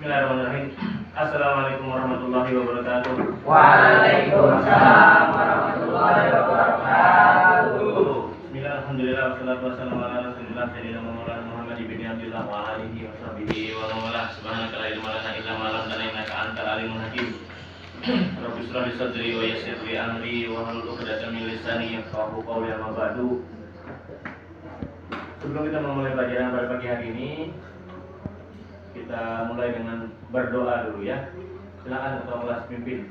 Bismillahirrahmanirrahim. Assalamualaikum warahmatullahi wabarakatuh. Waalaikumsalam warahmatullahi wabarakatuh. Bismillah, alhamdulillah, wassalatu wassalamu ala rasulillah sayyidina Maulana Muhammad ibn Abdillah wa alihi wa sahbihi wa mawala. Subhanaka la ilma lana illa ma 'allamtana innaka antal alimul hakim. Rabbi shrah li sadri wa yassir li amri wa hlul 'uqdatam min lisani yafqahu qawli, amma ba'du. Sebelum kita memulai pelajaran pada pagi hari ini, kita mulai dengan berdoa dulu ya. Silakan ketua kelas pimpin.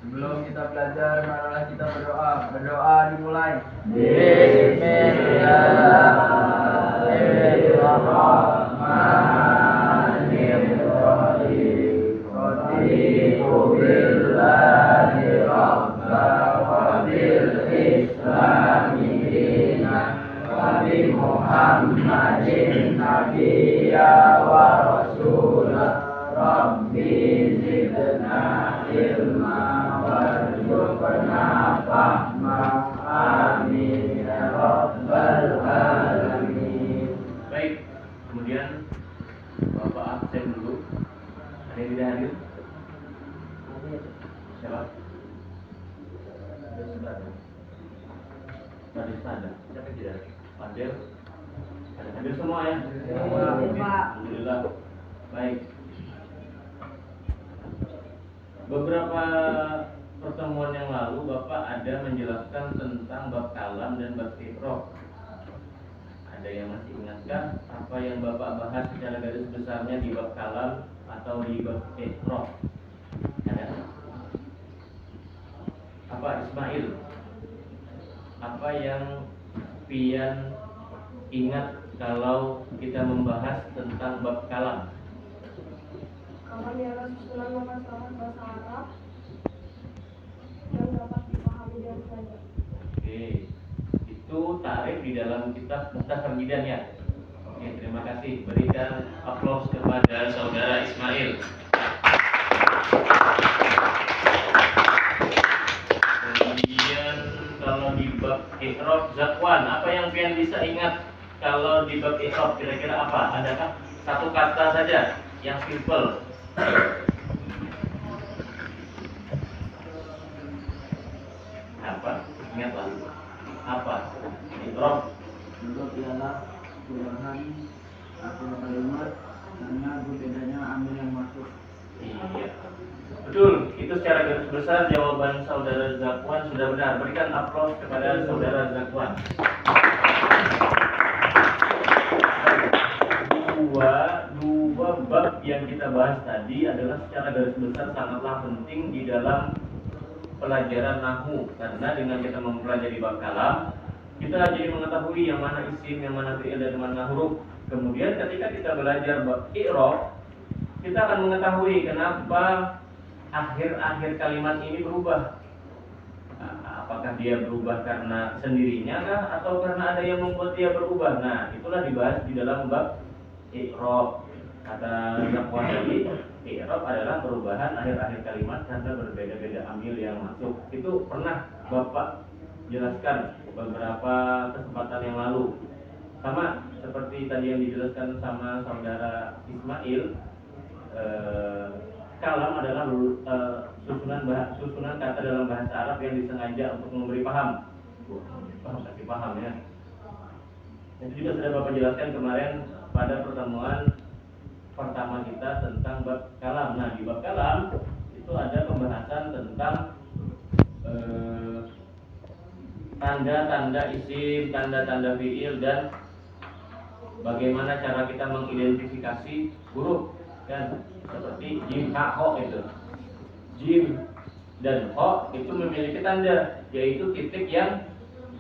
Sebelum kita belajar, marilah kita berdoa. Berdoa dimulai. Bismillahirrahmanirrahim. Raditu billahi rabba wa bil islami dinan wa bi Muhammadin nabiyya wa rasulah. Rabbi zidna ilma warzuqna fahma. Amin ya rabbal alamin. Baik, kemudian Bapak absen dulu. Ada yang tidak hadir? Siapa? Tadi ada. Siapa yang tidak? Hadir? Ada hadir semua ya? Alhamdulillah. Baik. Beberapa pertemuan yang lalu Bapak ada menjelaskan tentang bab kalam dan bab iqra. Ada yang masih ingatkah apa yang Bapak bahas secara garis besarnya di bab kalam atau di bab iqra? Ada? Apa Ismail? Apa yang pian ingat kalau kita membahas tentang bab kalam? Kalam ialah susunan masalah bahasa Arab yang dapat dipahami dari saja. Oke, itu takrif di dalam kitab Mukhtasar Bidan ya. Oke, terima kasih. Berikan aplaus kepada saudara Ismail. Kemudian kalau di bab Iqra Zakwan, apa yang kalian bisa ingat kalau di bab Iqra kira-kira apa? Adakah satu kata saja yang simple? Apa? Ingatlah. Apa? Iqra. Untuk ialah perubahan atau kalimat karena bedanya ambil yang masuk. Iya. Betul, itu secara garis besar jawaban saudara Zakwan sudah benar. Berikan aplaus kepada saudara Zakwan. Dua bab yang kita bahas tadi adalah secara garis besar sangatlah penting di dalam pelajaran nahwu, karena dengan kita mempelajari bab kalam, kita jadi mengetahui yang mana isim, yang mana fi'il, dan mana huruf. Kemudian ketika kita belajar bab i'rab, kita akan mengetahui kenapa akhir-akhir kalimat ini berubah. Apakah dia berubah karena sendirinya kah, atau karena ada yang membuat dia berubah? Nah, itulah dibahas di dalam bab i'rab. Kata Zakwan tadi, i'rab adalah perubahan akhir-akhir kalimat karena berbeda-beda amil yang masuk. Itu pernah Bapak jelaskan beberapa kesempatan yang lalu. Sama seperti tadi yang dijelaskan sama saudara Ismail, kalam adalah susunan kata dalam bahasa Arab yang disengaja untuk memberi paham. Kasih paham ya. Itu juga sudah Bapak jelaskan kemarin pada pertemuan pertama kita tentang bab kalam. Nah, di bab kalam itu ada pembahasan tentang tanda-tanda isim, tanda-tanda fi'il, dan bagaimana cara kita mengidentifikasi huruf, kan? Seperti jim, ha, ho itu. Jim dan ho itu memiliki tanda, yaitu titik yang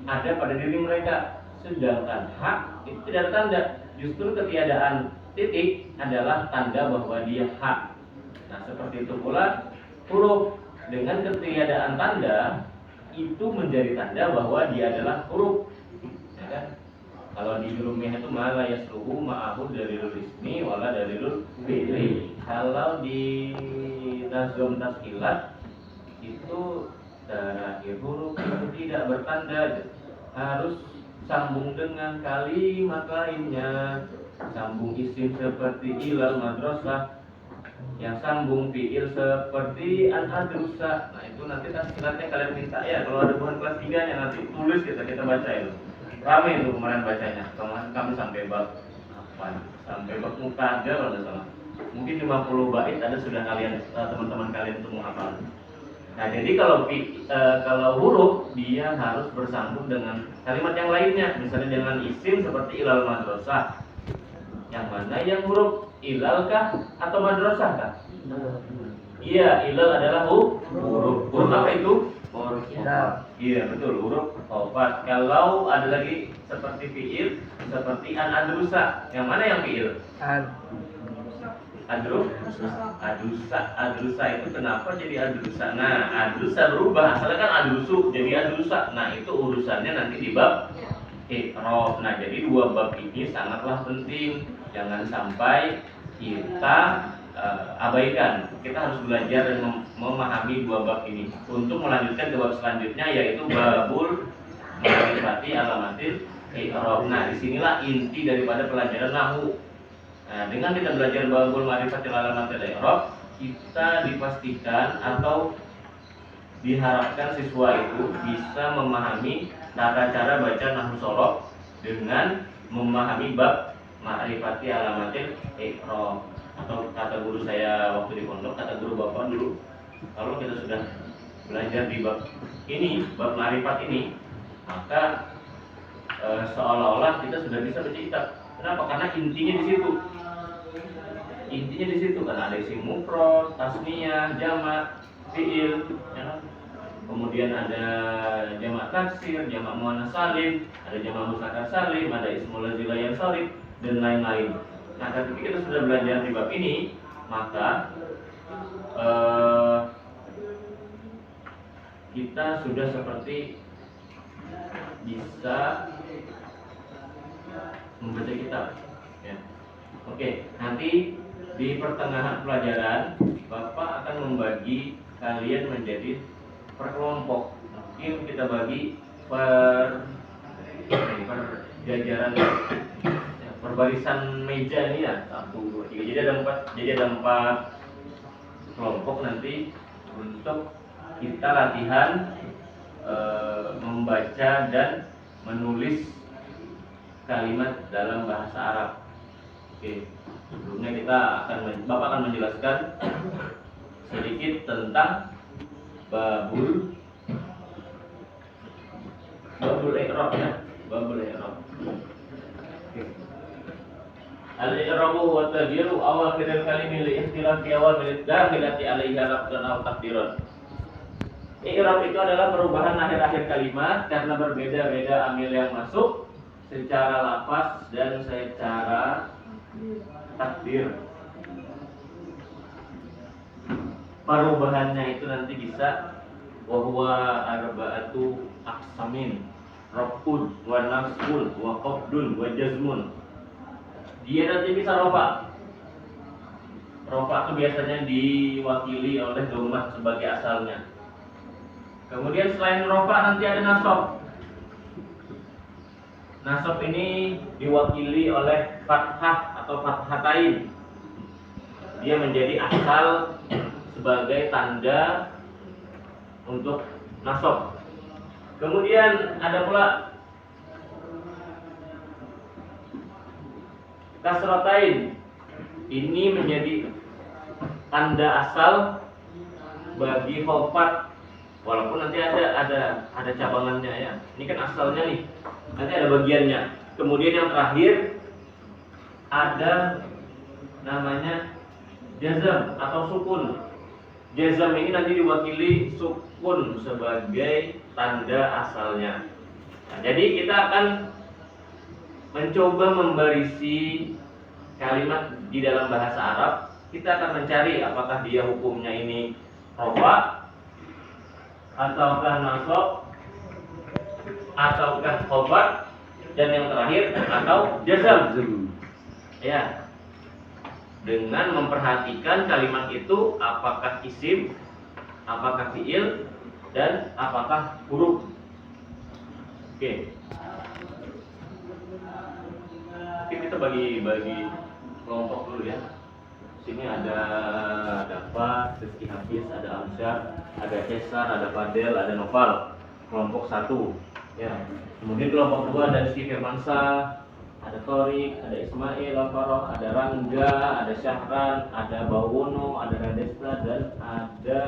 ada pada diri mereka. Sedangkan ha itu tidak ada tanda. Justru ketiadaan titik adalah tanda bahwa dia ha. Nah, seperti itu pula huruf dengan ketiadaan tanda itu menjadi tanda bahwa dia adalah huruf. Ya kan? Kalau di Jurumiyah itu mala yasluhu ma'ahu dalilul ismi wala dalilul fi'li. Kalau di Nazm Taskilat itu terakhir huruf itu tidak bertanda, harus sambung dengan kalimat lainnya, sambung isim seperti ilal madrasah, yang sambung fiil seperti an-adrusa. Nah itu nanti kalian minta ya, kalau ada bukan kelas 3 nya nanti tulis kita baca itu. Rame itu kemarin bacanya. Kemarin kami sampai bab apa? Sampai bab mukadah kalau tidak salah. Mungkin 50 bait ada sudah kalian teman-teman kalian untuk menghafal. Nah jadi kalau huruf dia harus bersambung dengan kalimat yang lainnya, misalnya dengan isim seperti ilal madrasah. Yang mana yang huruf ilal kah atau madrasah kah? Iya, ilal adalah huruf. Huruf apa itu? Huruf qaf. Iya betul, huruf qaf. Kalau ada lagi seperti fiil seperti an-adrusa. Yang mana yang fiil? Adrusa itu kenapa jadi adrusa? Nah, adrusa berubah, asalnya kan adrusu jadi adrusa. Nah, itu urusannya nanti di bab i'rab. Nah, jadi dua bab ini sangatlah penting. Jangan sampai kita abaikan. Kita harus belajar dan memahami dua bab ini untuk melanjutkan ke bab selanjutnya, yaitu babul ma'rifati alamatil i'rab. Nah, disinilah inti daripada pelajaran nahwu. Nah, dengan kita belajar babul ma'rifatil alamatil i'rab, kita dipastikan atau diharapkan siswa itu bisa memahami tata cara baca nahwu shoroh dengan memahami bab ma'rifati alamatil i'rab. Atau kata guru saya waktu di pondok, kata guru bapak dulu, kalau kita sudah belajar di bab ini, bab ma'rifat ini, maka seolah-olah kita sudah bisa baca kitab. Kenapa? Karena intinya di situ. Intinya di situ karena ada isim mufrad, tasniyah, jamak, fiil, ya. Kemudian ada jamak taksir, jamak muannats salim, ada jamak muzakkar salim, ada ismul lazil la yansharif dan lain-lain. Nah, ketika kita sudah belajar di bab ini, maka kita sudah seperti bisa membaca kitab. Ya. Oke, nanti di pertengahan pelajaran Bapak akan membagi kalian menjadi per kelompok. Mungkin kita bagi per jajaran, per barisan meja ini ya, 1, 2, 3. Jadi ada 4 kelompok nanti untuk kita latihan membaca dan menulis kalimat dalam bahasa Arab. Oke, sebelumnya Bapak akan menjelaskan sedikit tentang babul i'rab ya, babul i'rab. Oke. Al-i'rabu wa tagyiru awakhiril kalimi li ikhtilafi awamil dakhilati 'alaiha lafzan aw taqdiran. I'rab itu adalah perubahan akhir-akhir kalimat karena berbeda-beda amil yang masuk secara lafaz dan secara takdir. Perubahannya itu nanti bisa wahwa arba'atu aqsamin, raf'un wa nasbun wa qabdun wa jazmun. Dia nanti bisa rofa. Rofa itu biasanya diwakili oleh dhammah sebagai asalnya. Kemudian selain rofa nanti ada nasab. Nasab ini diwakili oleh fathah atau fathatain. Dia menjadi asal sebagai tanda untuk nasab. Kemudian ada pula kasratain. Ini menjadi tanda asal bagi khofat. Walaupun nanti ada cabangannya ya. Ini kan asalnya nih. Nanti ada bagiannya. Kemudian yang terakhir ada namanya jazam atau sukun. Jazam ini nanti diwakili sukun sebagai tanda asalnya. Nah, jadi kita akan mencoba membarisi kalimat di dalam bahasa Arab. Kita akan mencari apakah dia hukumnya ini rofa, ataukah nasab, ataukah khobar, dan yang terakhir atau jazam. Ya. Dengan memperhatikan kalimat itu apakah isim, apakah fiil, dan apakah huruf. Oke. Kita bagi kelompok dulu ya. Sini ada Dafa, Rizky Hafiz, ada Amsyar, ada Cesar, ada Fadel, ada Noval. Kelompok 1. Ya. Kemudian kelompok 2 ada Rizky Firmansyah, ada Torik, ada Ismail, Alfaroh, ada Rangga, ada Syahran, ada Bawono, ada Radesta, dan ada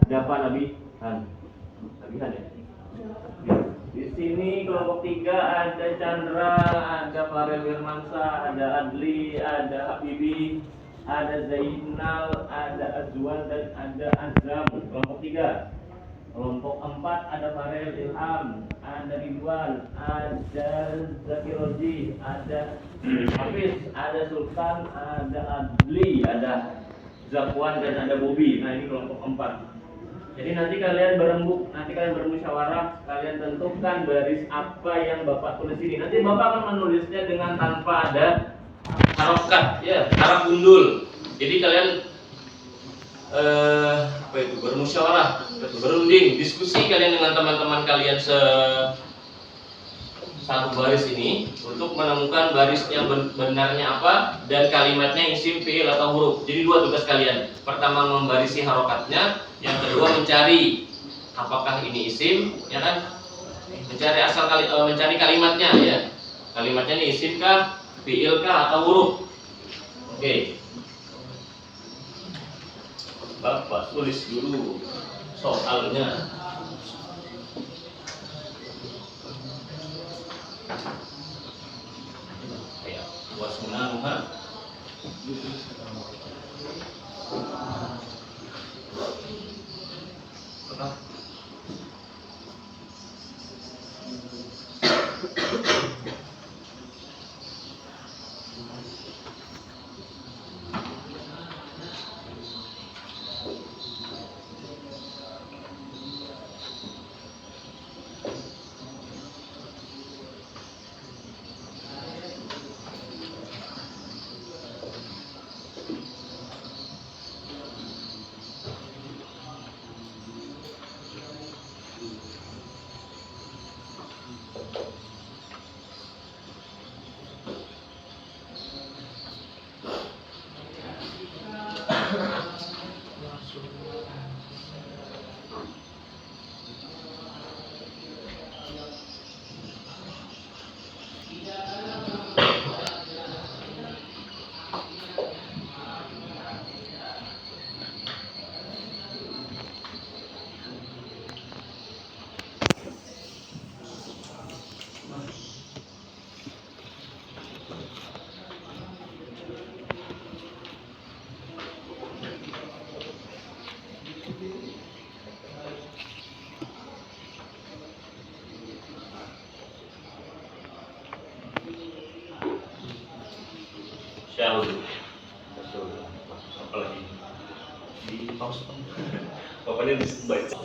Dafa Nabihan. Nabihan ya? Di sini kelompok 3 ada Chandra, ada Farel Firmansyah, ada Adli, ada Habibi, ada Zainal, ada Azwan, dan ada Azam. Kelompok 3. Kelompok 4 ada Farel Ilham, ada Ridwan, ada Zakiroji, ada Hafiz, ada Sultan, ada Adli, ada Zakwan, dan ada Bobi. Nah, ini kelompok 4. Jadi nanti kalian berembuk, nanti kalian bermusyawarah, kalian tentukan baris apa yang Bapak tulis ini. Nanti Bapak akan menulisnya dengan tanpa ada harokat, ya, harap gundul. Jadi kalian bermusyawarah, berunding, diskusi kalian dengan teman-teman kalian satu baris ini untuk menemukan baris yang benarnya apa dan kalimatnya isim, fiil, atau huruf. Jadi 2 tugas kalian. Pertama membarisi harokatnya, yang kedua mencari apakah ini isim, ya kan? Mencari kalimatnya, ya. Kalimatnya ini isim kah, fiil kah, atau huruf? Oke. Bapak tulis dulu soalnya. Ya, wasmunanuha. Syahud. Apa lagi? Di pause. Bapaknya dibaca.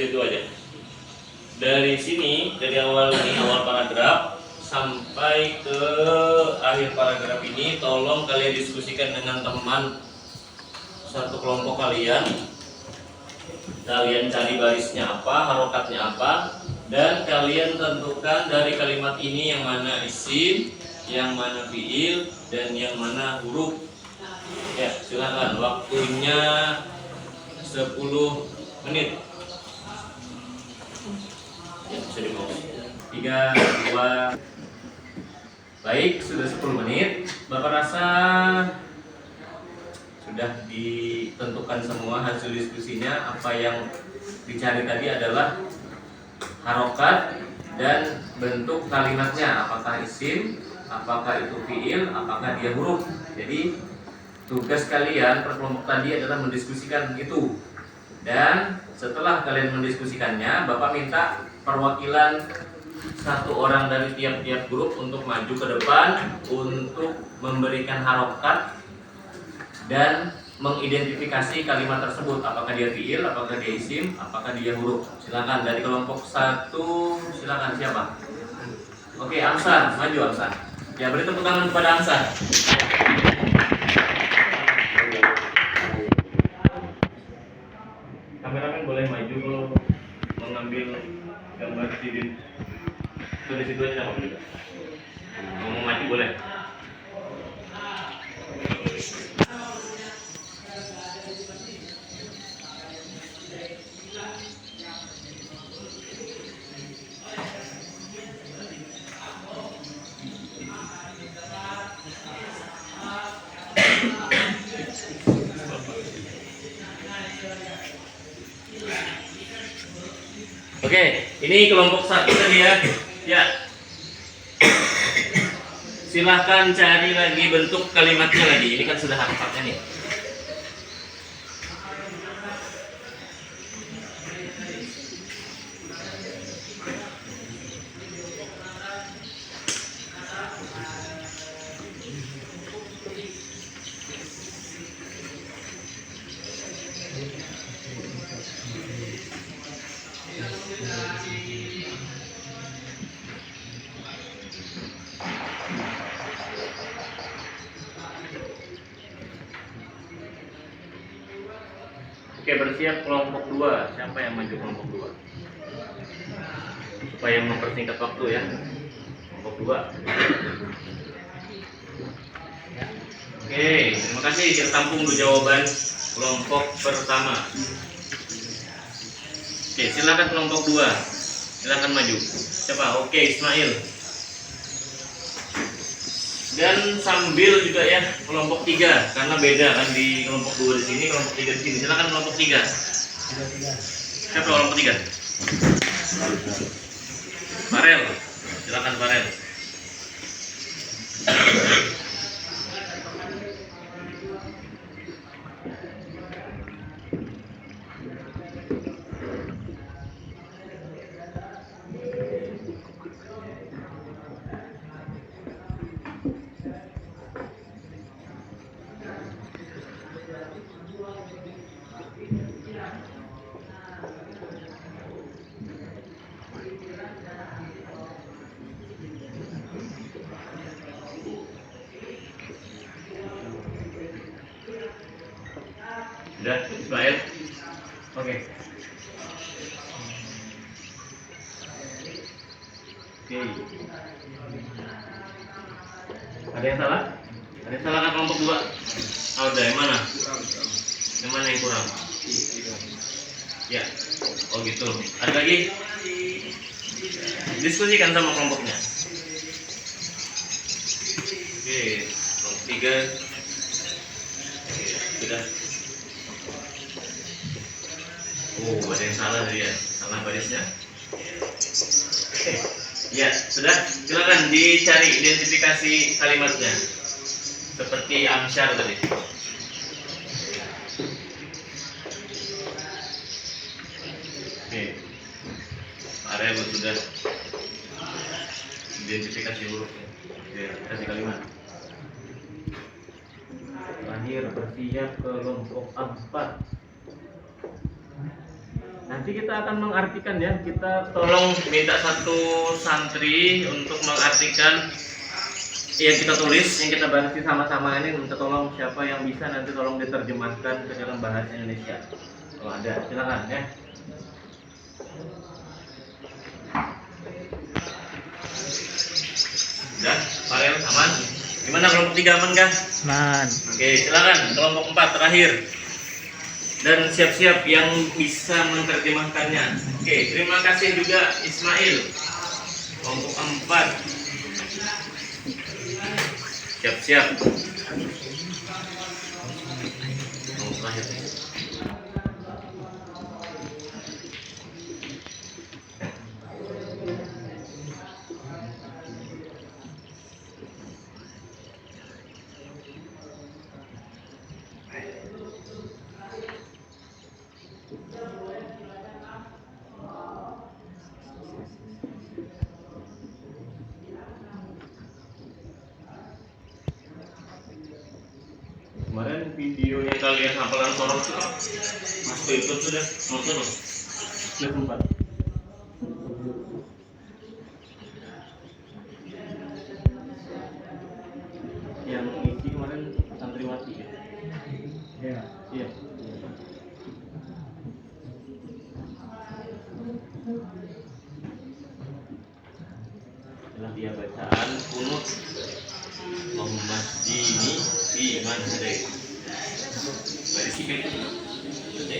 situ aja. Dari sini, dari awal ini, awal paragraf sampai ke akhir paragraf ini, tolong kalian diskusikan dengan teman satu kelompok kalian. Kalian cari barisnya apa, harokatnya apa, dan kalian tentukan dari kalimat ini yang mana isim, yang mana fiil, dan yang mana huruf. Ya, silakan. Waktunya 10 menit. Ya, bisa dimulai. 3, 2. Baik, sudah 10 menit. Bapak rasa sudah ditentukan semua hasil diskusinya. Apa yang dicari tadi adalah harokat dan bentuk kalimatnya. Apakah isim, apakah itu fiil, apakah dia huruf. Jadi tugas kalian per kelompok tadi adalah mendiskusikan itu. Dan setelah kalian mendiskusikannya, Bapak minta perwakilan satu orang dari tiap-tiap grup untuk maju ke depan untuk memberikan harokat dan mengidentifikasi kalimat tersebut, apakah dia fiil, apakah dia isim, apakah dia huruf. Silakan dari kelompok 1, silakan siapa? Oke, Amsar, maju Amsar. Ya, beri tepuk tangan kepada Amsar. Kameramen boleh maju kalau mengambil gambar sidin. Itu di situ aja apa juga. Mau maju boleh. Oke, ini kelompok 1 tadi ya. Ya. Silahkan cari lagi bentuk kalimatnya lagi. Ini kan sudah harokatnya nih. Oke, bersiap kelompok 2. Siapa yang maju kelompok 2? Supaya mempersingkat waktu ya. Kelompok 2. Oke, terima kasih. Kita tampung dulu jawaban kelompok pertama. Oke, silakan kelompok 2. Silakan maju. Siapa? Oke, Ismail. Dan sambil juga ya kelompok 3 karena beda kan di kelompok 2 di sini, kelompok 3 di sini. Silakan kelompok 3. Siapa kelompok 3? Farel. Silakan Farel. Sudah, Ismail? Oke. Oke. Ada yang salah? Ada yang salah kan kelompok 2? Oh, udah, yang mana? Yang mana yang kurang? Ya. Oh gitu. Ada lagi? Diskusikan sama kelompoknya. Oke, kelompok 3. Sudah. Oh, ada yang salah tadi ya, salah barisnya. Ya, sudah. Silakan dicari identifikasi kalimatnya. Seperti Amsyar tadi. Oke. Area sudah identifikasi hurufnya. Identifikasi kalimat. Terakhir bersiap kelompok 4. Nanti kita akan mengartikan ya. Kita tolong minta satu santri untuk mengartikan yang kita tulis, yang kita bahas sama-sama ini. Minta tolong siapa yang bisa nanti tolong diterjemahkan ke dalam bahasa Indonesia. Kalau ada, silakan ya. Udah, Farel aman? Gimana kelompok 3 aman kah? Man. Oke, silakan kelompok 4 terakhir. Dan siap-siap yang bisa menerjemahkannya. Oke, terima kasih juga Ismail. Kelompok 4. Siap-siap. Kelompok terakhir. Kemarin video yang kalian hafalan sorot itu masuk ke YouTube sudah nonton loh. Sudah sempat. Yang isi kemarin santriwati ya? Ya. Iya. Adalah dia bacaan kunut Muhammadini di Manzai. Dari sini itu. Oke.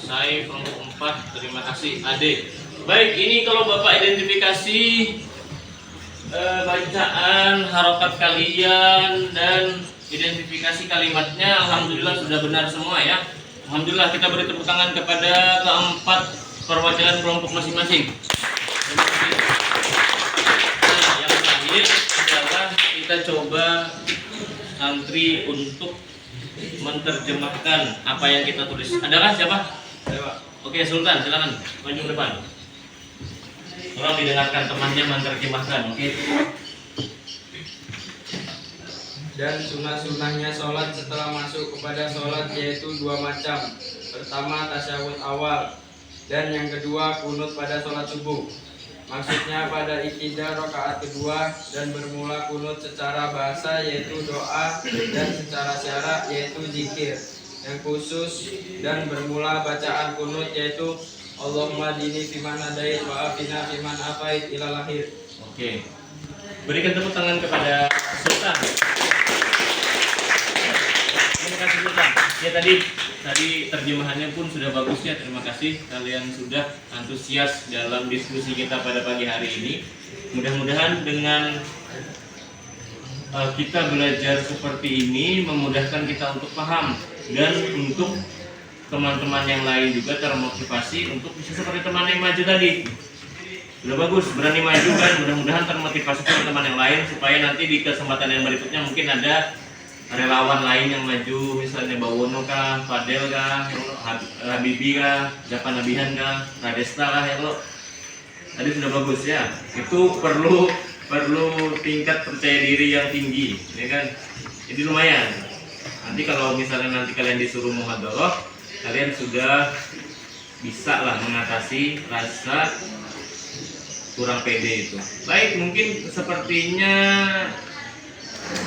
Selesai kelompok 4. Terima kasih Ade. Baik, ini kalau Bapak identifikasi bacaan harokat kalian dan identifikasi kalimatnya, alhamdulillah sudah benar semua ya. Alhamdulillah, kita beri tepuk tangan kepada keempat perwakilan kelompok masing-masing. Terima kasih. Nah, yang terakhir adalah kita coba santri untuk menerjemahkan apa yang kita tulis. Adakah siapa? Oke, Sultan, silakan maju ke depan. Tolong didengarkan temannya menerjemahkan. Oke. Dan sunnah-sunnahnya sholat setelah masuk kepada sholat yaitu 2 macam. Pertama tasyahud awal, dan yang kedua kunut pada sholat subuh. Maksudnya pada iktidar rakaat kedua dan bermula kunut secara bahasa yaitu doa, dan secara syarak yaitu zikir. Yang khusus dan bermula bacaan kunut yaitu Allahumma dini fiman hadait wa afina fiman afait ilal akhir. Oke. Berikan tepuk tangan kepada Sultan. Terima kasih Sultan. Ya tadi terjemahannya pun sudah bagus ya. Terima kasih kalian sudah antusias dalam diskusi kita pada pagi hari ini. Mudah-mudahan dengan kita belajar seperti ini memudahkan kita untuk paham, dan untuk teman-teman yang lain juga termotivasi untuk bisa seperti teman yang maju tadi. Sudah bagus, berani maju kan, mudah-mudahan termotivasi teman-teman yang lain supaya nanti di kesempatan yang berikutnya mungkin ada relawan lain yang maju, misalnya Bawono kah, Fadel kah, Habibi kah, Japan Nabihan kah, Radesta kah, ya lo. Tadi sudah bagus ya. Itu perlu tingkat percaya diri yang tinggi, ya kan? Jadi lumayan. Nanti kalau misalnya nanti kalian disuruh muhadharah, kalian sudah bisa lah mengatasi rasa kurang pede itu. Baik, mungkin sepertinya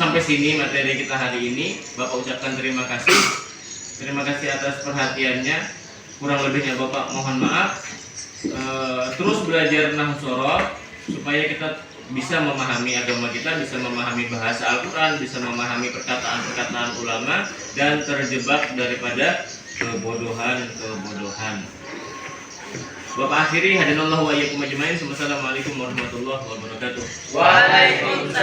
sampai sampai sini materi kita hari ini. Bapak ucapkan terima kasih. Terima kasih atas perhatiannya. Kurang lebihnya Bapak mohon maaf. Terus belajar nahwu shoroh supaya kita bisa memahami agama kita, bisa memahami bahasa Al-Quran, bisa memahami perkataan-perkataan ulama, dan terjebak daripada kebodohan. Bapak akhiri, hadinallahu wa iyyakum ajmain. Wassalamualaikum warahmatullahi wabarakatuh. Waalaikumsalam.